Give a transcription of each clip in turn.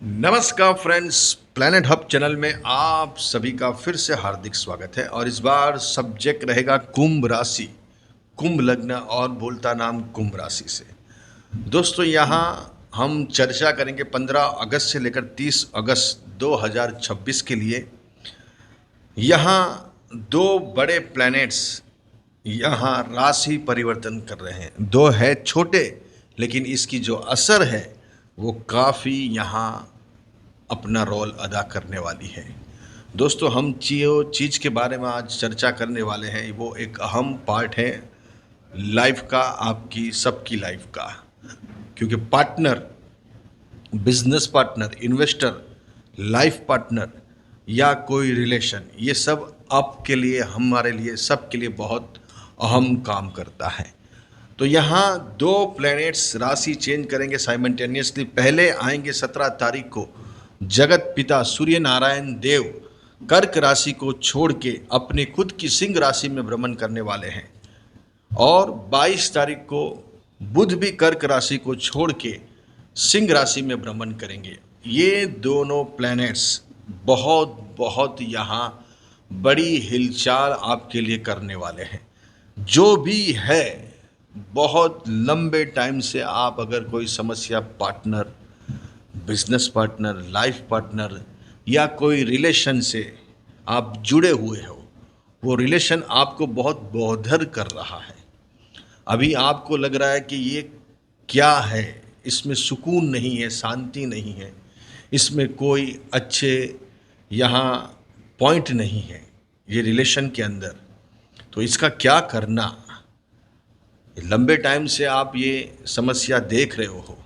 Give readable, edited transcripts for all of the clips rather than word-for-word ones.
नमस्कार friends, planet hub channel में आप सभी का फिर से हार्दिक स्वागत है। और इस बार सब्जेक्ट रहेगा कुंभ राशि, कुंभ लग्न और बोलता नाम कुंभ राशि से। दोस्तों, यहाँ हम चर्चा करेंगे 15 अगस्त से लेकर 30 अगस्त 2026 के लिए। यहाँ दो बड़े प्लैनेट्स यहाँ राशि परिवर्तन कर रहे हैं। दो है छोटे, लेकिन इसकी जो असर है वो काफ़ी यहाँ अपना रोल अदा करने वाली है। दोस्तों, हम चीज़ के बारे में आज चर्चा करने वाले हैं। वो एक अहम पार्ट है लाइफ का, आपकी सबकी लाइफ का। क्योंकि partner, business partner, investor, life partner या कोई रिलेशन, ये सब आपके लिए, हमारे लिए, सबके लिए बहुत अहम काम करता है। तो यहाँ दो प्लैनेट्स राशि चेंज करेंगे साइमल्टेनियसली। पहले आएंगे 17 तारीख को जगत पिता सूर्य नारायण देव कर्क राशि को छोड़ के अपने खुद की सिंह राशि में भ्रमण करने वाले हैं। और 22 तारीख को बुध भी कर्क राशि को छोड़ के सिंह राशि में भ्रमण करेंगे। ये दोनों प्लैनेट्स बहुत बहुत यहाँ बड़ी हिलचाल आपके लिए करने वाले हैं। जो भी है, बहुत लंबे टाइम से आप अगर कोई समस्या, partner, business partner, life partner या कोई रिलेशन से आप जुड़े हुए हो, वो रिलेशन आपको बहुत बोझिल कर रहा है। अभी आपको लग रहा है कि ये क्या है, इसमें सुकून नहीं है, शांति नहीं है, इसमें कोई अच्छे यहाँ पॉइंट नहीं है ये रिलेशन के अंदर। तो इसका क्या करना, लंबे टाइम से आप ये समस्या देख रहे हो,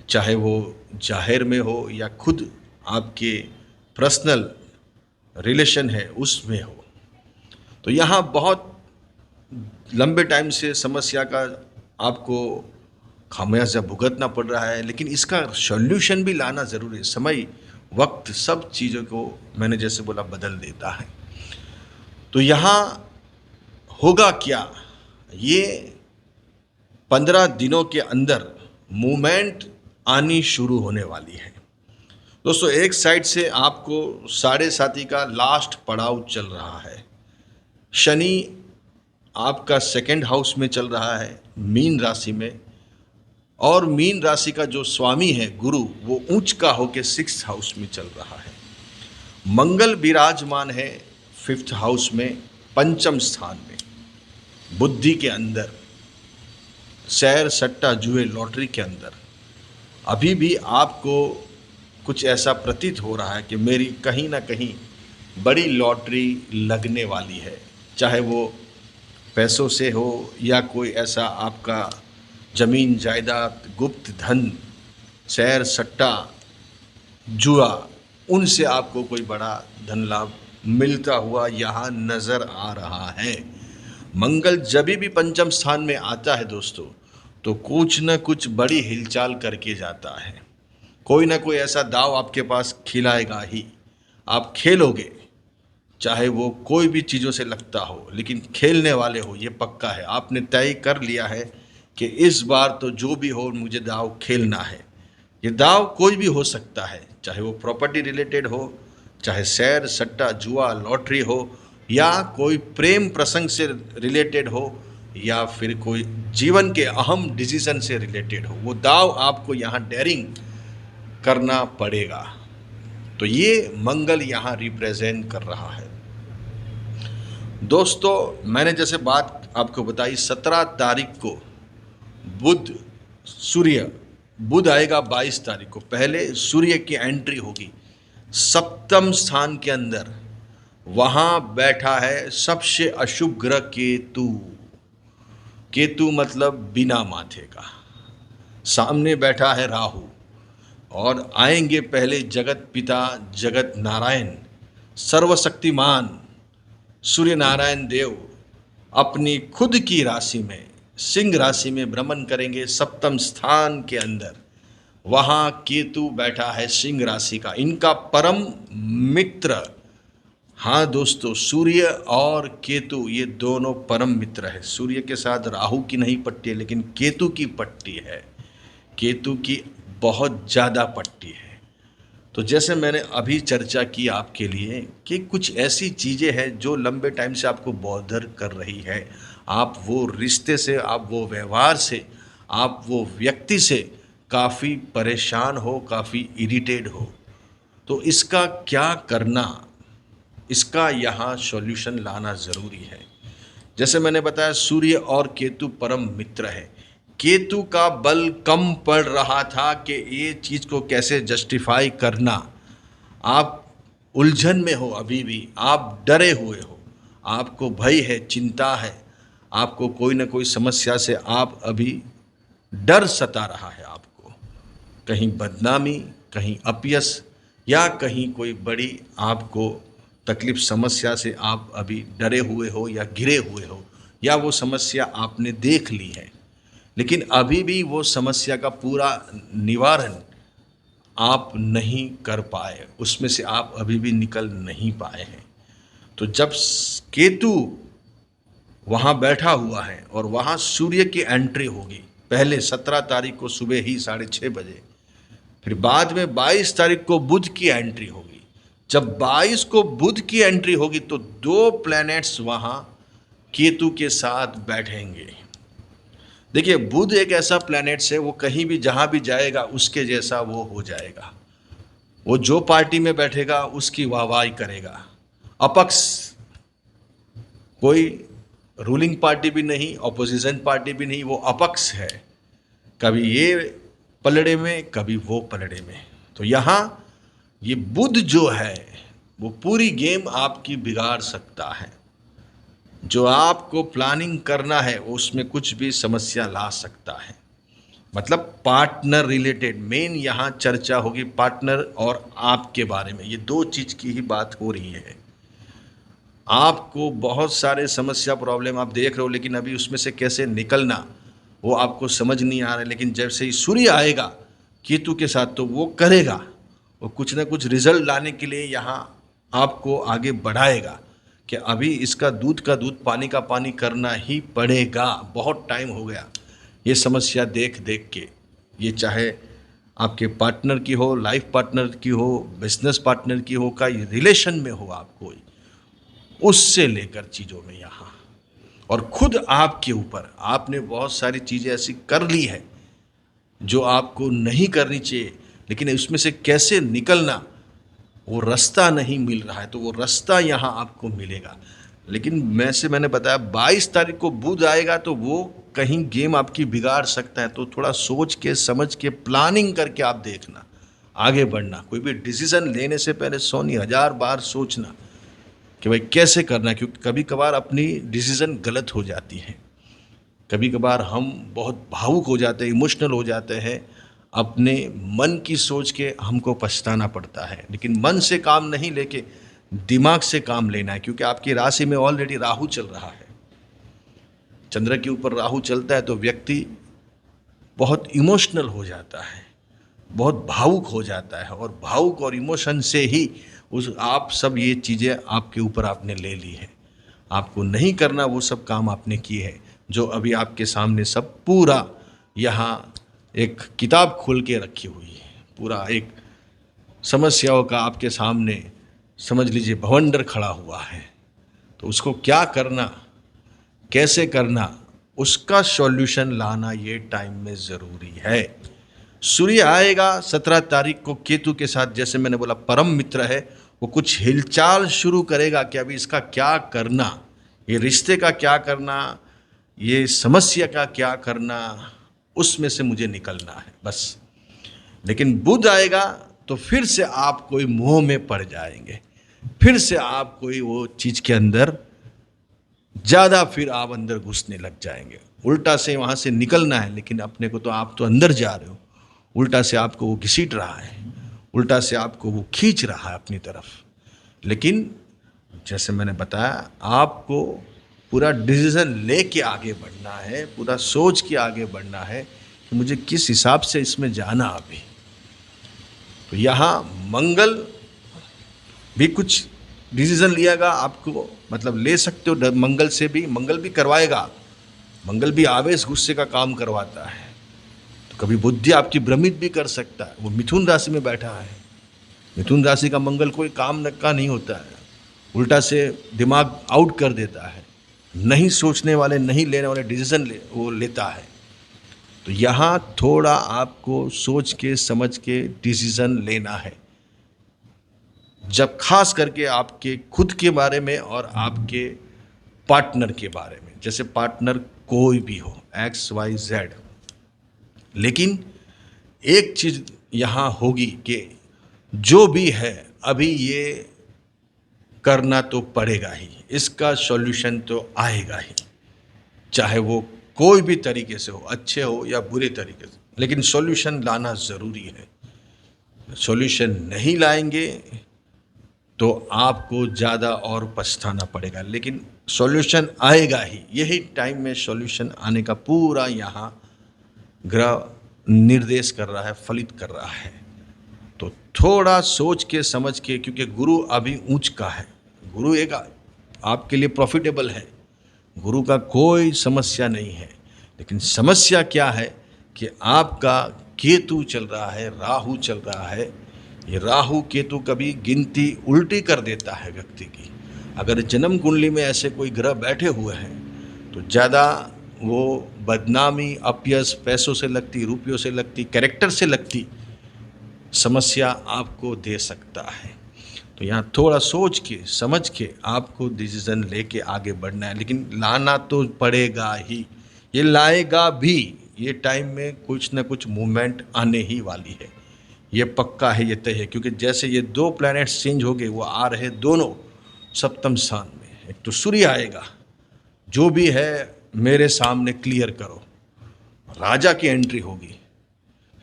चाहे वो जाहिर में हो या खुद आपके पर्सनल रिलेशन है उसमें हो। तो यहाँ बहुत लंबे टाइम से समस्या का आपको खामियाजा भुगतना पड़ रहा है, लेकिन इसका सॉल्यूशन भी लाना ज़रूरी है। समय, वक्त सब चीज़ों को, मैंने जैसे बोला, बदल देता है। तो यहाँ होगा क्या, ये 15 दिनों के अंदर मूवमेंट आनी शुरू होने वाली है। दोस्तों, एक साइड से आपको साढ़े साथी का लास्ट पड़ाव चल रहा है। शनि आपका सेकंड हाउस में चल रहा है, मीन राशि में। और मीन राशि का जो स्वामी है गुरु, वो ऊंच का होकर 6th हाउस में चल रहा है। मंगल विराजमान है 5th हाउस में, पंचम स्थान में, बुद्धि के अंदर, सैर सट्टा जुए लॉटरी के अंदर। अभी भी आपको कुछ ऐसा प्रतीत हो रहा है कि मेरी कहीं ना कहीं बड़ी लॉटरी लगने वाली है, चाहे वो पैसों से हो या कोई ऐसा आपका जमीन जायदाद, गुप्त धन, सैर सट्टा, जुआ, उनसे आपको कोई बड़ा धन लाभ मिलता हुआ यहाँ नज़र आ रहा है। मंगल जब भी पंचम स्थान में आता है दोस्तों, तो कुछ न कुछ बड़ी हिलचाल करके जाता है। कोई ना कोई ऐसा दाव आपके पास खिलाएगा ही, आप खेलोगे, चाहे वो कोई भी चीज़ों से लगता हो, लेकिन खेलने वाले हो, ये पक्का है। आपने तय कर लिया है कि इस बार तो जो भी हो मुझे दाव खेलना है। ये दाव कोई भी हो सकता है, चाहे वो प्रॉपर्टी रिलेटेड हो, चाहे सैर सट्टा जुआ लॉटरी हो, या कोई प्रेम प्रसंग से रिलेटेड हो, या फिर कोई जीवन के अहम डिसीजन से रिलेटेड हो। वो दाव आपको यहाँ डेयरिंग करना पड़ेगा। तो ये मंगल यहाँ रिप्रेजेंट कर रहा है। दोस्तों, मैंने जैसे बात आपको बताई, 17 तारीख को बुध, सूर्य, बुध आएगा 22 तारीख को। पहले सूर्य की एंट्री होगी सप्तम स्थान के अंदर। वहाँ बैठा है सबसे अशुभ ग्रह केतु। केतु मतलब बिना माथे का। सामने बैठा है राहु। और आएंगे पहले जगत पिता, जगत नारायण, सर्वशक्तिमान सूर्य नारायण देव अपनी खुद की राशि में, सिंह राशि में भ्रमण करेंगे सप्तम स्थान के अंदर। वहाँ केतु बैठा है सिंह राशि का, इनका परम मित्र। हाँ दोस्तों, सूर्य और केतु ये दोनों परम मित्र है। सूर्य के साथ राहु की नहीं पट्टी है, लेकिन केतु की पट्टी है। केतु की बहुत ज़्यादा पट्टी है। तो जैसे मैंने अभी चर्चा की आपके लिए कि कुछ ऐसी चीज़ें हैं जो लंबे टाइम से आपको बॉदर कर रही है, आप वो रिश्ते से, आप वो व्यवहार से, आप वो व्यक्ति से काफ़ी परेशान हो, काफ़ी इरिटेट हो, तो इसका क्या करना, इसका यहाँ सॉल्यूशन लाना ज़रूरी है। जैसे मैंने बताया, सूर्य और केतु परम मित्र है। केतु का बल कम पड़ रहा था कि ये चीज़ को कैसे जस्टिफाई करना। आप उलझन में हो, अभी भी आप डरे हुए हो, आपको भय है, चिंता है, आपको कोई ना कोई समस्या से आप अभी डर सता रहा है आपको, कहीं बदनामी, कहीं अपयश, या कहीं कोई बड़ी आपको तकलीफ समस्या से आप अभी डरे हुए हो या घिरे हुए हो, या वो समस्या आपने देख ली है लेकिन अभी भी वो समस्या का पूरा निवारण आप नहीं कर पाए, उसमें से आप अभी भी निकल नहीं पाए हैं। तो जब केतु वहाँ बैठा हुआ है और वहाँ सूर्य की एंट्री होगी, पहले 17 तारीख को सुबह ही 6:30 बजे, फिर बाद में 22 तारीख को बुध की एंट्री होगी। जब 22 को बुध की एंट्री होगी तो दो प्लैनेट्स वहाँ केतु के साथ बैठेंगे। देखिए, बुध एक ऐसा प्लैनेट है, वो कहीं भी जहाँ भी जाएगा उसके जैसा वो हो जाएगा। वो जो पार्टी में बैठेगा उसकी वाहवाही करेगा। अपक्ष, कोई रूलिंग पार्टी भी नहीं, ऑपोजिशन पार्टी भी नहीं, वो अपक्ष है, कभी ये पलड़े में कभी वो पलड़े में। तो यहाँ ये बुध जो है वो पूरी गेम आपकी बिगाड़ सकता है। जो आपको प्लानिंग करना है उसमें कुछ भी समस्या ला सकता है। मतलब पार्टनर रिलेटेड मेन यहाँ चर्चा होगी, पार्टनर और आपके बारे में, ये दो चीज़ की ही बात हो रही है। आपको बहुत सारे समस्या प्रॉब्लम आप देख रहे हो लेकिन अभी उसमें से कैसे निकलना वो आपको समझ नहीं आ रहा है, लेकिन जैसे ही सूर्य आएगा केतु के साथ तो वो करेगा, वो कुछ ना कुछ रिजल्ट लाने के लिए यहाँ आपको आगे बढ़ाएगा कि अभी इसका दूध का दूध, पानी का पानी करना ही पड़ेगा। बहुत टाइम हो गया ये समस्या देख देख के, ये चाहे आपके पार्टनर की हो, लाइफ पार्टनर की हो, बिजनेस पार्टनर की हो, का रिलेशन में हो आप कोई, उससे लेकर चीज़ों में यहाँ, और खुद आपके ऊपर आपने बहुत सारी चीज़ें ऐसी कर ली है जो आपको नहीं करनी चाहिए, लेकिन उसमें से कैसे निकलना वो रास्ता नहीं मिल रहा है, तो वो रास्ता यहाँ आपको मिलेगा। लेकिन मैंने बताया 22 तारीख को बुध आएगा तो वो कहीं गेम आपकी बिगाड़ सकता है, तो थोड़ा सोच के समझ के प्लानिंग करके आप देखना, आगे बढ़ना। कोई भी डिसीजन लेने से पहले 100 नहीं 1000 बार सोचना कि भाई कैसे करना, क्योंकि कभी कभार अपनी डिसीज़न गलत हो जाती है, कभी कभार हम बहुत भावुक हो जाते हैं, इमोशनल हो जाते हैं, अपने मन की सोच के हमको पछताना पड़ता है। लेकिन मन से काम नहीं लेके दिमाग से काम लेना है, क्योंकि आपकी राशि में ऑलरेडी राहु चल रहा है, चंद्र के ऊपर राहु चलता है तो व्यक्ति बहुत इमोशनल हो जाता है, बहुत भावुक हो जाता है, और भावुक और इमोशन से ही उस आप सब ये चीज़ें आपके ऊपर आपने ले ली है। आपको नहीं करना वो सब काम आपने किए हैं, जो अभी आपके सामने सब पूरा यहाँ एक किताब खोल के रखी हुई है, पूरा एक समस्याओं का आपके सामने समझ लीजिए भवंडर खड़ा हुआ है। तो उसको क्या करना, कैसे करना, उसका सॉल्यूशन लाना ये टाइम में ज़रूरी है। सूर्य आएगा 17 तारीख को केतु के साथ, जैसे मैंने बोला परम मित्र है, वो कुछ हिलचाल शुरू करेगा कि अभी इसका क्या करना, ये रिश्ते का क्या करना, ये समस्या का क्या करना, उसमें से मुझे निकलना है बस। लेकिन बुध आएगा तो फिर से आप कोई मोह में पड़ जाएंगे, फिर से आप कोई वो चीज़ के अंदर ज़्यादा फिर आप अंदर घुसने लग जाएंगे। उल्टा से वहाँ से निकलना है, लेकिन अपने को तो आप तो अंदर जा रहे हो, उल्टा से आपको वो घसीट रहा है, उल्टा से आपको वो खींच रहा है अपनी तरफ। लेकिन जैसे मैंने बताया, आपको पूरा डिसीज़न लेके आगे बढ़ना है, पूरा सोच के आगे बढ़ना है कि मुझे किस हिसाब से इसमें जाना अभी। तो यहाँ मंगल भी कुछ डिसीज़न लिएगा आपको, मतलब ले सकते हो मंगल से भी, मंगल भी करवाएगा, मंगल भी आवेश गुस्से का काम करवाता है। तो कभी बुद्धि आपकी भ्रमित भी कर सकता है, वो मिथुन राशि में बैठा है, मिथुन राशि का मंगल कोई काम का नहीं होता है, उल्टा से दिमाग आउट कर देता है, नहीं सोचने वाले नहीं लेने वाले डिसीजन वो लेता है। तो यहाँ थोड़ा आपको सोच के समझ के डिसीजन लेना है, जब खास करके आपके खुद के बारे में और आपके पार्टनर के बारे में। जैसे पार्टनर कोई भी हो, XYZ, लेकिन एक चीज यहाँ होगी कि जो भी है अभी ये करना तो पड़ेगा ही, इसका सॉल्यूशन तो आएगा ही, चाहे वो कोई भी तरीके से हो, अच्छे हो या बुरे तरीके से, लेकिन सॉल्यूशन लाना ज़रूरी है। सॉल्यूशन नहीं लाएंगे तो आपको ज़्यादा और पछताना पड़ेगा, लेकिन सॉल्यूशन आएगा ही। यही टाइम में सॉल्यूशन आने का पूरा यहाँ ग्रह निर्देश कर रहा है, फलित कर रहा है। तो थोड़ा सोच के समझ के, क्योंकि गुरु अभी ऊंच का है, गुरु एक आपके लिए प्रॉफिटेबल है, गुरु का कोई समस्या नहीं है। लेकिन समस्या क्या है कि आपका केतु चल रहा है, राहु चल रहा है। ये राहु केतु कभी गिनती उल्टी कर देता है व्यक्ति की। अगर जन्म कुंडली में ऐसे कोई ग्रह बैठे हुए हैं तो ज़्यादा वो बदनामी, अपयश, पैसों से लगती, रुपयों से लगती, कैरेक्टर से लगती समस्या आपको दे सकता है। तो यहाँ थोड़ा सोच के समझ के आपको डिसीजन लेके आगे बढ़ना है, लेकिन लाना तो पड़ेगा ही, ये लाएगा भी। ये टाइम में कुछ ना कुछ मूवमेंट आने ही वाली है, ये पक्का है, ये तय है। क्योंकि जैसे ये दो प्लैनेट्स चेंज हो गए, वो आ रहे दोनों सप्तम स्थान में। एक तो सूर्य आएगा, जो भी है मेरे सामने क्लियर करो, राजा की एंट्री होगी।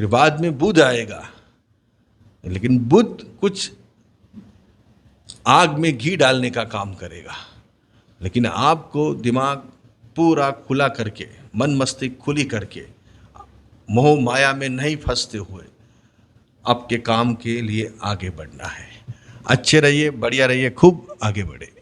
फिर बाद में बुध आएगा, लेकिन बुध कुछ आग में घी डालने का काम करेगा। लेकिन आपको दिमाग पूरा खुला करके, मन मस्तिष्क खुली करके, मोह माया में नहीं फंसते हुए आपके काम के लिए आगे बढ़ना है। अच्छे रहिए, बढ़िया रहिए, खूब आगे बढ़े।